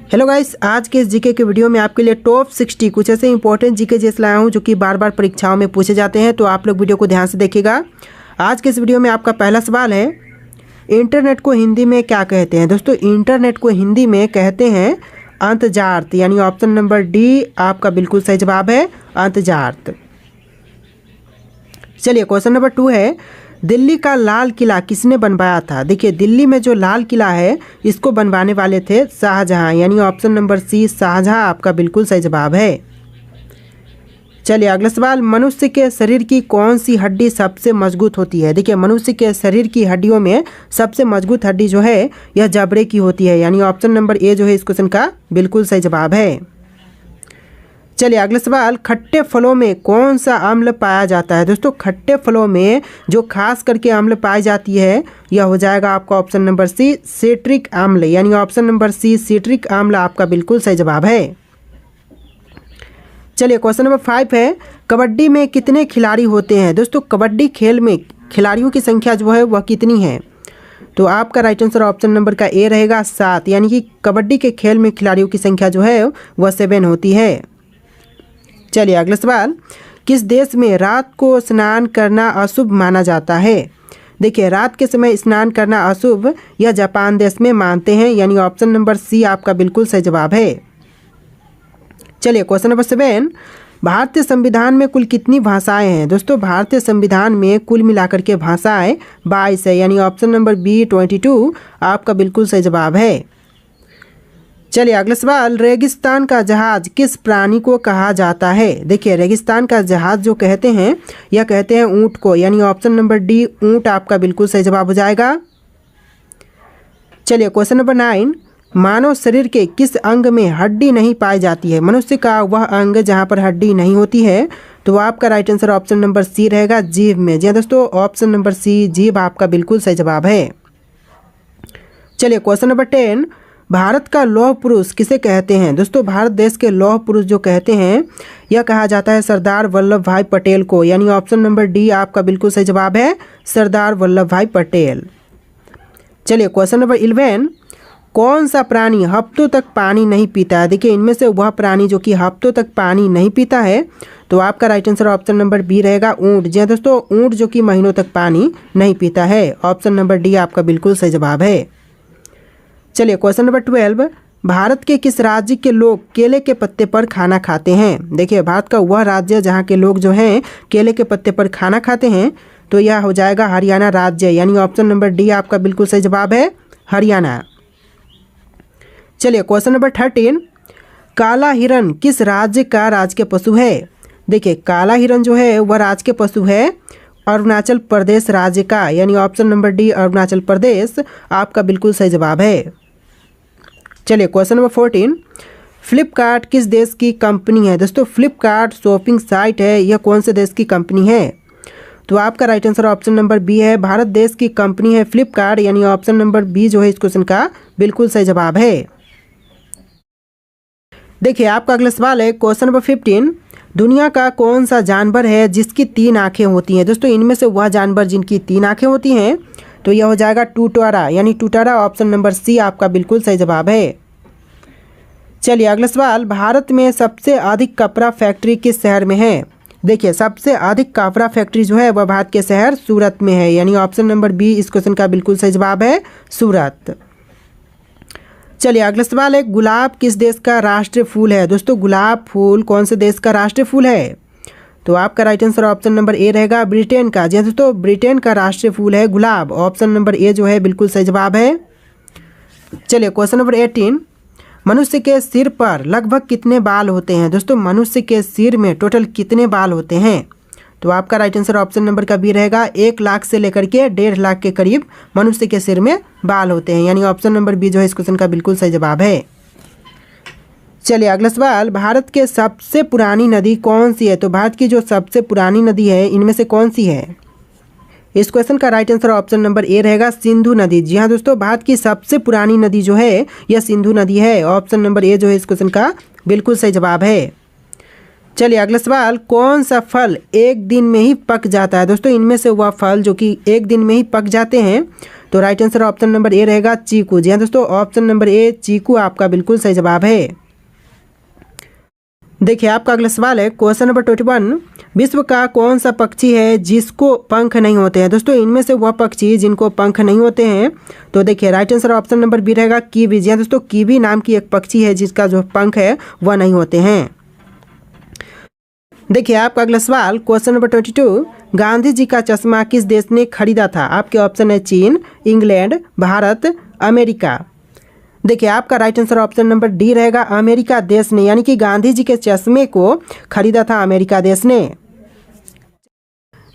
Hello guys, आज के इस जीके के वीडियो में आपके लिए टॉप 60 कुछ ऐसे इंपॉर्टेंट जीके जैसे लाया हूं जो कि बार बार परीक्षाओं में पूछे जाते हैं। तो आप लोग वीडियो को ध्यान से देखिएगा। आज के इस वीडियो में आपका पहला सवाल है, इंटरनेट को हिंदी में क्या कहते हैं। दोस्तों, इंटरनेट को हिंदी में कहते हैं अंतर्जात, यानी ऑप्शन नंबर डी आपका बिल्कुल सही जवाब है, अंतर्जात। चलिए, क्वेश्चन नंबर 2 है, दिल्ली का लाल किला किसने बनवाया था। देखिए, दिल्ली में जो लाल किला है इसको बनवाने वाले थे शाहजहां, यानी ऑप्शन नंबर सी शाहजहां आपका बिल्कुल सही जवाब है। चलिए, अगला सवाल, मनुष्य के शरीर की कौन सी हड्डी सबसे मजबूत होती है। देखिए, मनुष्य के शरीर की हड्डियों में सबसे मजबूत हड्डी जो है यह जबड़े की होती है, यानी ऑप्शन नंबर ए जो है इस क्वेश्चन का बिल्कुल सही जवाब है। चलिए, अगला सवाल, खट्टे फलों में कौन सा अम्ल पाया जाता है। दोस्तों, खट्टे फलों में जो खास करके अम्ल पाई जाती है यह हो जाएगा आपका ऑप्शन नंबर सी सिट्रिक अम्ल, यानी ऑप्शन नंबर सी सिट्रिक अम्ल आपका बिल्कुल सही जवाब है। चलिए, क्वेश्चन नंबर 5 है, कबड्डी में कितने खिलाड़ी होते हैं। दोस्तों, कबड्डी खेल में खिलाड़ियों की संख्या जो है वह कितनी है। तो आपका राइट आंसर ऑप्शन नंबर का ए रहेगा 7, यानी कि कबड्डी के खेल में खिलाड़ियों की संख्या जो है वह 7 होती है। चलिए, अगला सवाल, किस देश में रात को स्नान करना अशुभ माना जाता है। देखिए, रात के समय स्नान करना अशुभ यह जापान देश में मानते हैं, यानी ऑप्शन नंबर सी आपका बिल्कुल सही जवाब है। चलिए, क्वेश्चन नंबर 7, भारतीय संविधान में कुल कितनी भाषाएं हैं। दोस्तों, भारतीय संविधान में कुल मिलाकर के भाषाएं 22 है, यानी ऑप्शन नंबर बी 22 आपका बिल्कुल सही जवाब है। चलिए, अगला सवाल, रेगिस्तान का जहाज किस प्राणी को कहा जाता है। देखिए, रेगिस्तान का जहाज जो कहते हैं यह कहते हैं ऊंट को, यानी ऑप्शन नंबर डी ऊंट आपका बिल्कुल सही जवाब हो जाएगा। चलिए, क्वेश्चन नंबर 9, मानव शरीर के किस अंग में हड्डी नहीं पाई जाती है। मनुष्य का वह अंग जहां पर हड्डी नहीं होती है। तो आपका right answer option number C रहेगा, जीभ में। जी दोस्तों, ऑप्शन नंबर सी जीभ आपका बिल्कुल सही जवाब है। चलिए, क्वेश्चन नंबर 10, भारत का लौह पुरुष किसे कहते हैं। दोस्तों, भारत देश के लौह पुरुष जो कहते हैं यह कहा जाता है सरदार वल्लभ भाई पटेल को, यानी ऑप्शन नंबर डी आपका बिल्कुल सही जवाब है, सरदार वल्लभ भाई पटेल। चलिए, क्वेश्चन नंबर 11, कौन सा प्राणी हफ्तों तक पानी नहीं पीता है। देखिए, इनमें से वह प्राणी जो कि हफ्तों तक पानी नहीं पीता है। तो आपका right answer option number B रहेगा, ऊंट। जी दोस्तों, ऊंट जो कि महीनों तक पानी नहीं पीता है, ऑप्शन नंबर डी आपका बिल्कुल सही जवाब है। चलिए, क्वेश्चन नंबर 12, भारत के किस राज्य के लोग केले के पत्ते पर खाना खाते हैं। देखिए, भारत का वह राज्य जहां के लोग जो हैं केले के पत्ते पर खाना खाते हैं। तो यह हो जाएगा हरियाणा राज्य, यानी ऑप्शन नंबर डी आपका बिल्कुल सही जवाब है, हरियाणा। चलिए, क्वेश्चन नंबर 13, काला हिरण किस राज्य का राजकीय पशु है। देखिए, काला हिरण जो है वह राजकीय पशु है अरुणाचल प्रदेश राज्य का, यानी option number D Arunachal Pradesh आपका बिल्कुल सही जवाब है। चलिए, क्वेश्चन नंबर 14, फ्लिपकार्ट किस देश की कंपनी है। दोस्तों, फ्लिपकार्ट शॉपिंग साइट है, यह कौन से देश की कंपनी है। तो आपका right answer option number B है, भारत देश की कंपनी है फ्लिपकार्ट, यानी ऑप्शन नंबर बी जो है इस क्वेश्चन का बिल्कुल सही जवाब है। देखिए, आपका अगला सवाल है, क्वेश्चन नंबर 15, दुनिया का कौन सा जानवर है जिसकी 3 आंखें होती हैं। दोस्तों, इनमें से वह जानवर जिनकी 3 आंखें होती हैं तो यह हो जाएगा टूटारा, यानी टूटारा ऑप्शन नंबर सी आपका बिल्कुल सही जवाब है। चलिए, अगला सवाल, भारत में सबसे अधिक कपड़ा फैक्ट्री किस शहर में है। देखिए, सबसे अधिक कपड़ा फैक्ट्री जो है वह भारत के शहर सूरत में है, यानी ऑप्शन नंबर बी इस क्वेश्चन का बिल्कुल सही जवाब है, सूरत। चलिए, अगला सवाल है, गुलाब किस देश का राष्ट्रीय फूल है। दोस्तों, गुलाब फूल कौन से देश का राष्ट्रीय फूल है। तो आपका right answer option number A रहेगा, ब्रिटेन का। जी दोस्तों, ब्रिटेन का राष्ट्रीय फूल है गुलाब, ऑप्शन नंबर ए जो है बिल्कुल सही जवाब है। चलिए, क्वेश्चन नंबर 18, मनुष्य के सिर पर लगभग कितने बाल होते हैं। दोस्तों, मनुष्य के सिर में टोटल कितने बाल होते हैं। तो आपका राइट आंसर ऑप्शन नंबर का बी रहेगा, 1 लाख से लेकर के 1.5 लाख के करीब मनुष्य के सिर में बाल होते हैं, यानी ऑप्शन नंबर बी जो है इस क्वेश्चन का बिल्कुल सही जवाब है। चलिए, अगला सवाल, भारत के सबसे पुरानी नदी कौन सी है। तो भारत की जो सबसे पुरानी नदी है इनमें से कौन सी है। इस क्वेश्चन का right answer option number A रहेगा, सिंधु नदी। जी हाँ दोस्तों, भारत की सबसे पुरानी नदी जो है यह सिंधु नदी है, ऑप्शन नंबर ए जो है इस क्वेश्चन का बिल्कुल सही जवाब है। चलिए, अगला सवाल, कौन सा फल एक दिन में ही पक जाता है। दोस्तों, इनमें से वह फल जो कि एक दिन में ही पक जाते हैं। तो तो right answer option number A रहेगा चीकू। जी हाँ दोस्तों, ऑप्शन नंबर ए चीकू आपका बिल्कुल सही जवाब है। देखिए आपका अगला सवाल है क्वेश्चन नंबर 21, विश्व का कौन सा पक्षी है जिसको पंख नहीं होते हैं। दोस्तों इनमें से वह पक्षी जिनको पंख नहीं होते हैं, तो देखिए right answer option number B रहेगा कीवी। जी हाँ दोस्तों, कीवी नाम की एक पक्षी है जिसका जो पंख है वह नहीं होते हैं। देखिए आपका अगला सवाल क्वेश्चन नंबर 22, गांधी जी का चश्मा किस देश ने खरीदा था। आपके ऑप्शन है चीन, इंग्लैंड, भारत, अमेरिका। देखिए आपका right answer option number D रहेगा अमेरिका देश ने, यानी कि गांधी जी के चश्मे को खरीदा था अमेरिका देश ने।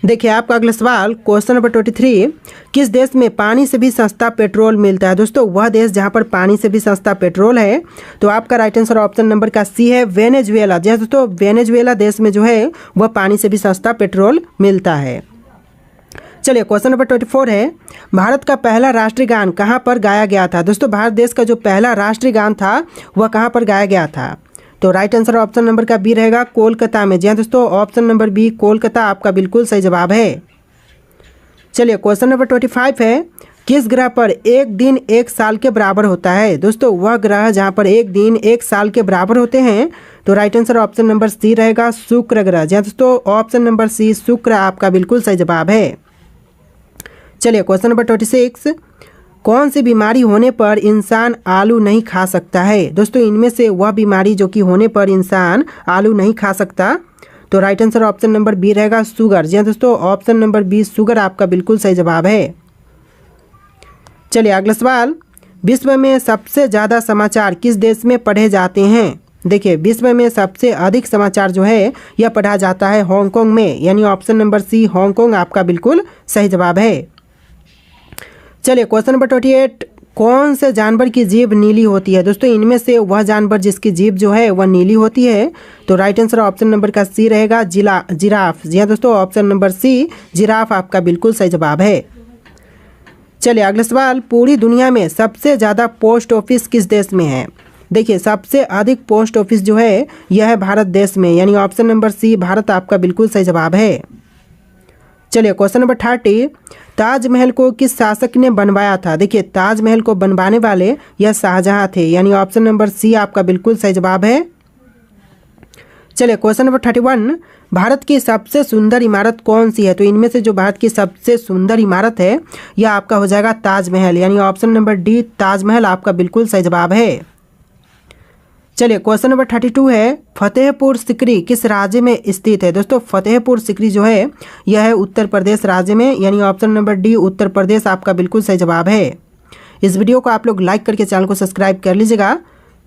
देखिए आपका अगला सवाल क्वेश्चन नंबर 23, किस देश में पानी से भी सस्ता पेट्रोल मिलता है। दोस्तों वह देश जहां पर पानी से भी सस्ता पेट्रोल है, तो आपका राइट आंसर ऑप्शन नंबर का सी है वेनेजुएला। जी दोस्तों, वेनेजुएला देश में जो है वह पानी से भी सस्ता पेट्रोल मिलता है। चलिए क्वेश्चन नंबर 24 है, भारत का पहला राष्ट्रीय गान कहाँ पर गाया गया था। दोस्तों भारत देश का जो पहला राष्ट्रीय गान था वह कहाँ पर गाया गया था, तो राइट आंसर ऑप्शन नंबर का बी रहेगा कोलकाता में। जी हाँ दोस्तों, ऑप्शन नंबर बी कोलकाता आपका बिल्कुल सही जवाब है। चलिए क्वेश्चन नंबर 25 है, किस ग्रह पर एक दिन एक साल के बराबर होता है। दोस्तों वह ग्रह जहाँ पर एक दिन एक साल के बराबर होते हैं, तो right answer option number C रहेगा शुक्र ग्रह। जी हाँ दोस्तों, ऑप्शन नंबर सी शुक्र आपका बिल्कुल सही जवाब है। चलिए क्वेश्चन नंबर 26, कौन सी बीमारी होने पर इंसान आलू नहीं खा सकता है। दोस्तों इनमें से वह बीमारी जो कि होने पर इंसान आलू नहीं खा सकता, तो right answer option number B रहेगा शुगर। जी हाँ दोस्तों, ऑप्शन नंबर बी शुगर आपका बिल्कुल सही जवाब है। चलिए अगला सवाल, विश्व में सबसे ज़्यादा समाचार किस देश में पढ़े जाते हैं। देखिए विश्व में सबसे अधिक समाचार जो है यह पढ़ा जाता है हांगकांग में, यानी ऑप्शन नंबर सी हांगकांग आपका बिल्कुल सही जवाब है। चलिए क्वेश्चन नंबर 28, कौन से जानवर की जीभ नीली होती है। दोस्तों इनमें से वह जानवर जिसकी जीभ जो है वह नीली होती है, तो राइट आंसर ऑप्शन नंबर का सी रहेगा जिराफ। जी हाँ दोस्तों, ऑप्शन नंबर सी जिराफ आपका बिल्कुल सही जवाब है। चलिए अगला सवाल, पूरी दुनिया में सबसे ज़्यादा पोस्ट ऑफिस किस देश में है। देखिए सबसे अधिक पोस्ट ऑफिस जो है यह है भारत देश में, यानी ऑप्शन नंबर सी भारत आपका बिल्कुल सही जवाब है। चलिए क्वेश्चन नंबर 30, ताजमहल को किस शासक ने बनवाया था। देखिए ताजमहल को बनवाने वाले यह शाहजहां थे, यानी ऑप्शन नंबर सी आपका बिल्कुल सही जवाब है। चलिए क्वेश्चन नंबर 31, भारत की सबसे सुंदर इमारत कौन सी है। तो इनमें से जो भारत की सबसे सुंदर इमारत है यह आपका हो जाएगा ताजमहल, यानी ऑप्शन नंबर डी ताजमहल आपका बिल्कुल सही जवाब है। चलिए क्वेश्चन नंबर 32 है, फतेहपुर सिकरी किस राज्य में स्थित है। दोस्तों फतेहपुर सिकरी जो है यह है उत्तर प्रदेश राज्य में, यानी option number D Uttar Pradesh आपका बिल्कुल सही जवाब है। इस वीडियो को आप लोग लाइक करके चैनल को सब्सक्राइब कर लीजिएगा।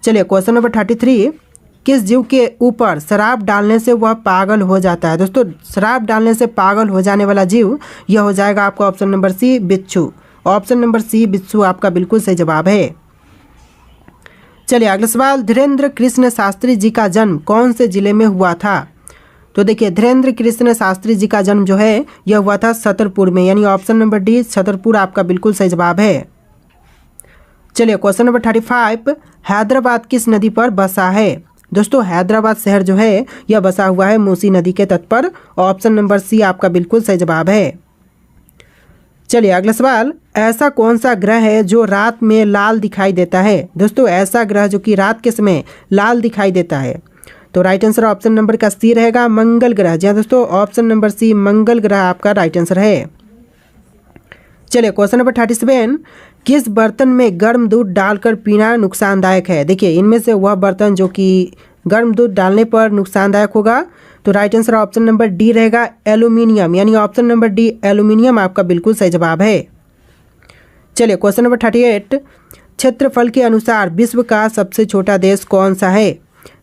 चलिए क्वेश्चन नंबर 33, किस जीव के ऊपर शराब डालने से वह पागल हो जाता है। दोस्तों शराब डालने से पागल हो जाने वाला जीव यह हो जाएगा आपका ऑप्शन नंबर सी बिच्छू। ऑप्शन नंबर सी बिच्छू आपका बिल्कुल सही जवाब है। चलिए अगला सवाल, धीरेन्द्र कृष्ण शास्त्री जी का जन्म कौन से जिले में हुआ था। तो देखिए धीरेन्द्र कृष्ण शास्त्री जी का जन्म जो है यह हुआ था छतरपुर में, यानी ऑप्शन नंबर डी छतरपुर आपका बिल्कुल सही जवाब है। चलिए क्वेश्चन नंबर 35, हैदराबाद किस नदी पर बसा है। दोस्तों हैदराबाद शहर जो है यह बसा हुआ है मूसी नदी के तट पर, ऑप्शन नंबर सी आपका बिल्कुल सही जवाब है। चलिए अगला सवाल, ऐसा कौन सा ग्रह है जो रात में लाल दिखाई देता है। दोस्तों ऐसा ग्रह जो कि रात के समय लाल दिखाई देता है, तो राइट आंसर ऑप्शन नंबर का सी रहेगा मंगल ग्रह। जी हाँ दोस्तों, ऑप्शन नंबर सी मंगल ग्रह आपका राइट आंसर है। चलिए क्वेश्चन नंबर 37, किस बर्तन में गर्म दूध डालकर पीना नुकसानदायक है। देखिए इनमें से वह बर्तन जो कि गर्म दूध डालने पर नुकसानदायक होगा, तो right answer option number D रहेगा एल्यूमिनियम, यानी ऑप्शन नंबर डी एल्यूमिनियम आपका बिल्कुल सही जवाब है। चलिए क्वेश्चन नंबर 38, क्षेत्रफल के अनुसार विश्व का सबसे छोटा देश कौन सा है।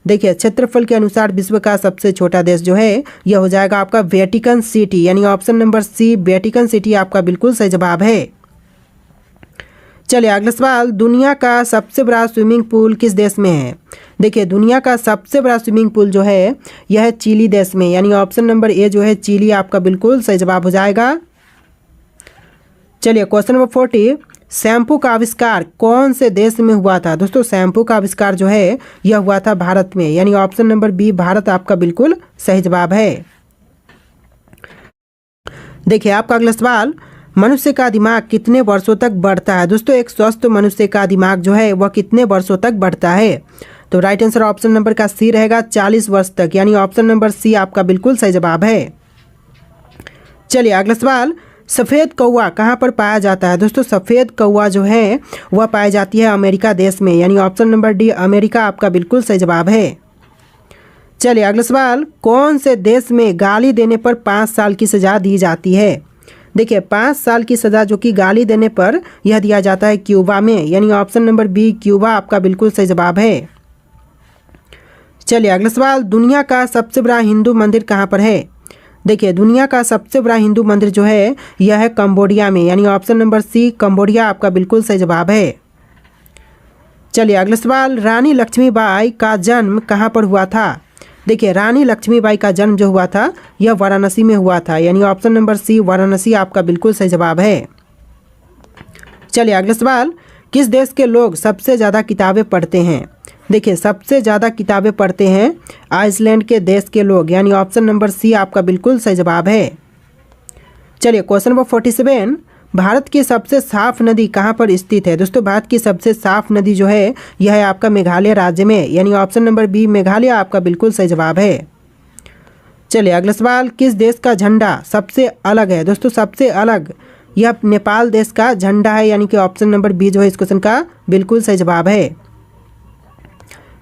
देखिए क्षेत्रफल के अनुसार विश्व का सबसे छोटा देश जो है यह हो जाएगा आपका वेटिकन सिटी, यानी option number C Vatican City आपका बिल्कुल सही जवाब है। चलिए अगला सवाल, दुनिया का सबसे बड़ा स्विमिंग पूल किस देश में है। देखिए दुनिया का सबसे बड़ा स्विमिंग पूल जो है यह है चिली देश में, यानी ऑप्शन नंबर ए जो है चिली आपका बिल्कुल सही जवाब हो जाएगा। चलिए क्वेश्चन नंबर 40, शैम्पू का आविष्कार कौन से देश में हुआ था। दोस्तों शैम्पू का आविष्कार जो है यह हुआ था भारत में, यानी ऑप्शन नंबर बी भारत आपका बिल्कुल सही जवाब है। देखिए आपका अगला सवाल, मनुष्य का दिमाग कितने वर्षों तक बढ़ता है? दोस्तों एक स्वस्थ मनुष्य का दिमाग जो है वह कितने वर्षों तक बढ़ता है? तो राइट आंसर ऑप्शन नंबर का सी रहेगा 40 वर्ष तक, यानी ऑप्शन नंबर सी आपका बिल्कुल सही जवाब है। चलिए अगला सवाल, सफ़ेद कौवा कहाँ पर पाया जाता है? दोस्तों सफ़ेद कौवा जो है वह पाई जाती है अमेरिका देश में, यानी ऑप्शन नंबर डी अमेरिका आपका बिल्कुल सही जवाब है। चलिए अगला सवाल, कौन से देश में गाली देने पर 5 साल की सज़ा दी जाती है? देखिए 5 साल की सज़ा जो कि गाली देने पर यह दिया जाता है क्यूबा में, यानी ऑप्शन नंबर बी क्यूबा आपका बिल्कुल सही जवाब है। चलिए अगला सवाल, दुनिया का सबसे बड़ा हिंदू मंदिर कहाँ पर है? देखिए दुनिया का सबसे बड़ा हिंदू मंदिर जो है यह है कंबोडिया में, यानी ऑप्शन नंबर सी कंबोडिया आपका बिल्कुल सही जवाब है। चलिए अगला सवाल, रानी लक्ष्मीबाई का जन्म कहाँ पर हुआ था? देखिए रानी लक्ष्मीबाई का जन्म जो हुआ था यह वाराणसी में हुआ था, यानी ऑप्शन नंबर सी वाराणसी आपका बिल्कुल सही जवाब है। चलिए अगला सवाल, किस देश के लोग सबसे ज़्यादा किताबें पढ़ते हैं? देखिए सबसे ज़्यादा किताबें पढ़ते हैं आइसलैंड के देश के लोग, यानी ऑप्शन नंबर सी आपका बिल्कुल सही जवाब है। चलिए क्वेश्चन नंबर 47, भारत की सबसे साफ नदी कहाँ पर स्थित है? दोस्तों भारत की सबसे साफ नदी जो है यह है आपका मेघालय राज्य में, यानी ऑप्शन नंबर बी मेघालय आपका बिल्कुल सही जवाब है। चलिए अगला सवाल, किस देश का झंडा सबसे अलग है? दोस्तों सबसे अलग यह नेपाल देश का झंडा है, यानी कि ऑप्शन नंबर बी जो है इस क्वेश्चन का बिल्कुल सही जवाब है।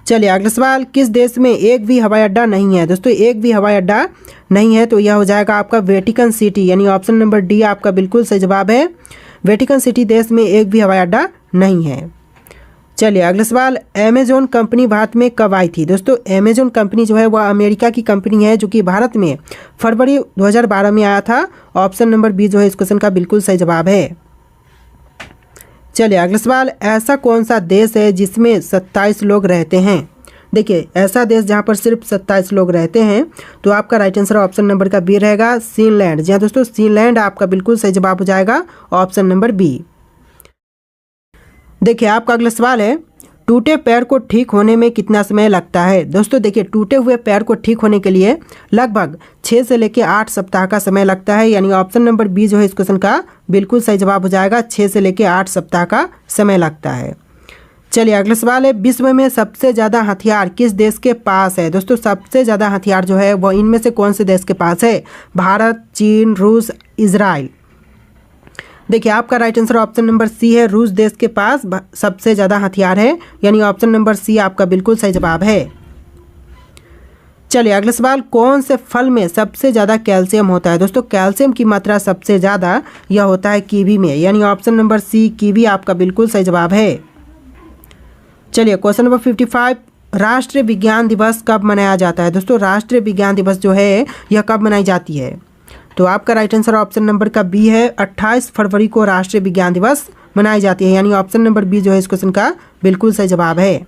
चलिए अगला सवाल, किस देश में एक भी हवाई अड्डा नहीं है? दोस्तों एक भी हवाई अड्डा नहीं है, तो यह हो जाएगा आपका वेटिकन सिटी, यानी ऑप्शन नंबर डी आपका बिल्कुल सही जवाब है। वेटिकन सिटी देश में एक भी हवाई अड्डा नहीं है। चलिए अगला सवाल, अमेजोन कंपनी भारत में कब आई थी? दोस्तों अमेजोन कंपनी जो है वह अमेरिका की कंपनी है जो कि भारत में फरवरी 2012 में आया था। ऑप्शन नंबर बी जो है इस क्वेश्चन का बिल्कुल सही जवाब है। चलिए अगला सवाल, ऐसा कौन सा देश है जिसमें 27 लोग रहते हैं? देखिए ऐसा देश जहां पर सिर्फ 27 लोग रहते हैं, तो आपका राइट आंसर ऑप्शन नंबर का बी रहेगा फिनलैंड। जी हाँ दोस्तों फिनलैंड आपका बिल्कुल सही जवाब हो जाएगा, ऑप्शन नंबर बी। देखिए आपका अगला सवाल है, टूटे पैर को ठीक होने में कितना समय लगता है? दोस्तों देखिए टूटे हुए पैर को ठीक होने के लिए लगभग 6 से लेकर 8 सप्ताह का समय लगता है, यानी ऑप्शन नंबर बी जो है इस क्वेश्चन का बिल्कुल सही जवाब हो जाएगा, 6 से लेकर 8 सप्ताह का समय लगता है। चलिए अगला सवाल है, विश्व में सबसे ज़्यादा हथियार किस देश के पास है? दोस्तों सबसे ज़्यादा हथियार जो है वह इनमें से कौन से देश के पास है? भारत, चीन, रूस, इजराइल। देखिए आपका right answer option number C है, रूस देश के पास सबसे ज़्यादा हथियार है, यानी ऑप्शन नंबर सी आपका बिल्कुल सही जवाब है। चलिए अगला सवाल, कौन से फल में सबसे ज़्यादा कैल्शियम होता है? दोस्तों कैल्शियम की मात्रा सबसे ज़्यादा यह होता है कीवी में, यानी ऑप्शन नंबर सी कीवी आपका बिल्कुल सही जवाब है। चलिए क्वेश्चन नंबर 55, राष्ट्रीय विज्ञान दिवस कब मनाया जाता है? दोस्तों राष्ट्रीय विज्ञान दिवस जो है यह कब मनाई जाती है? तो आपका राइट आंसर ऑप्शन नंबर का बी है, 28 फरवरी को राष्ट्रीय विज्ञान दिवस मनाई जाती है, यानी ऑप्शन नंबर बी जो है इस क्वेश्चन का बिल्कुल सही जवाब है।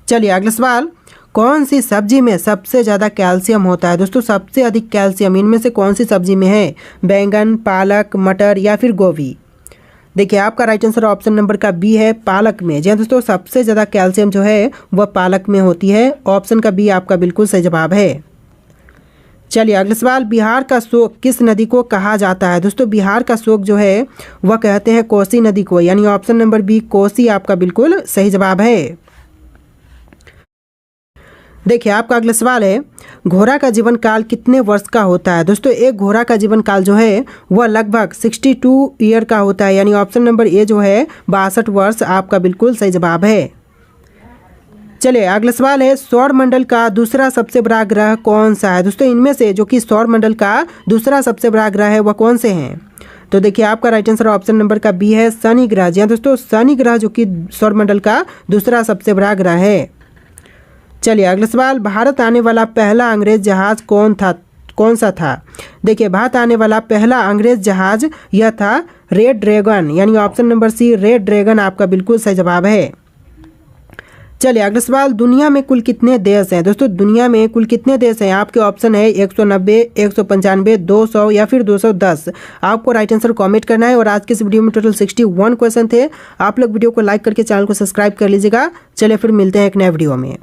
चलिए अगला सवाल, कौन सी सब्जी में सबसे ज़्यादा कैल्शियम होता है? दोस्तों सबसे अधिक कैल्शियम इनमें से कौन सी सब्जी में है? बैंगन, पालक, मटर या फिर गोभी? देखिए आपका राइट आंसर ऑप्शन नंबर का बी है, पालक में। जी हाँ दोस्तों सबसे ज़्यादा कैल्शियम जो है वह पालक में होती है, ऑप्शन का बी आपका बिल्कुल सही जवाब है। चलिए अगला सवाल, बिहार का शोक किस नदी को कहा जाता है? दोस्तों बिहार का शोक जो है वह कहते हैं कोसी नदी को, यानी ऑप्शन नंबर बी कोसी आपका बिल्कुल सही जवाब है। देखिए आपका अगला सवाल है, घोड़ा का जीवन काल कितने वर्ष का होता है? दोस्तों एक घोड़ा का जीवन काल जो है वह लगभग 62 ईयर का होता है, यानी ऑप्शन नंबर ए जो है 62 वर्ष आपका बिल्कुल सही जवाब है। चलिए अगला सवाल है, सौर मंडल का दूसरा सबसे बड़ा ग्रह कौन सा है? दोस्तों इनमें से जो कि सौर मंडल का दूसरा सबसे बड़ा ग्रह है वह कौन से हैं? तो देखिए आपका राइट आंसर ऑप्शन नंबर का बी है, शनि ग्रह। जी हाँ दोस्तों शनि ग्रह जो कि सौर मंडल का दूसरा सबसे बड़ा ग्रह है। चलिए अगला सवाल, भारत आने वाला पहला अंग्रेज जहाज कौन सा था? देखिए भारत आने वाला पहला अंग्रेज जहाज यह था रेड ड्रैगन, यानी option number C red dragon आपका बिल्कुल सही जवाब है। चलिए अगला सवाल, दुनिया में कुल कितने देश हैं? दोस्तों दुनिया में कुल कितने देश हैं? आपके ऑप्शन है 190, 195, 200 या फिर 210। आपको राइट आंसर कमेंट करना है। और आज के इस वीडियो में टोटल 61 क्वेश्चन थे। आप लोग वीडियो को लाइक करके चैनल को सब्सक्राइब कर लीजिएगा। चलिए फिर मिलते हैं एक नए वीडियो में।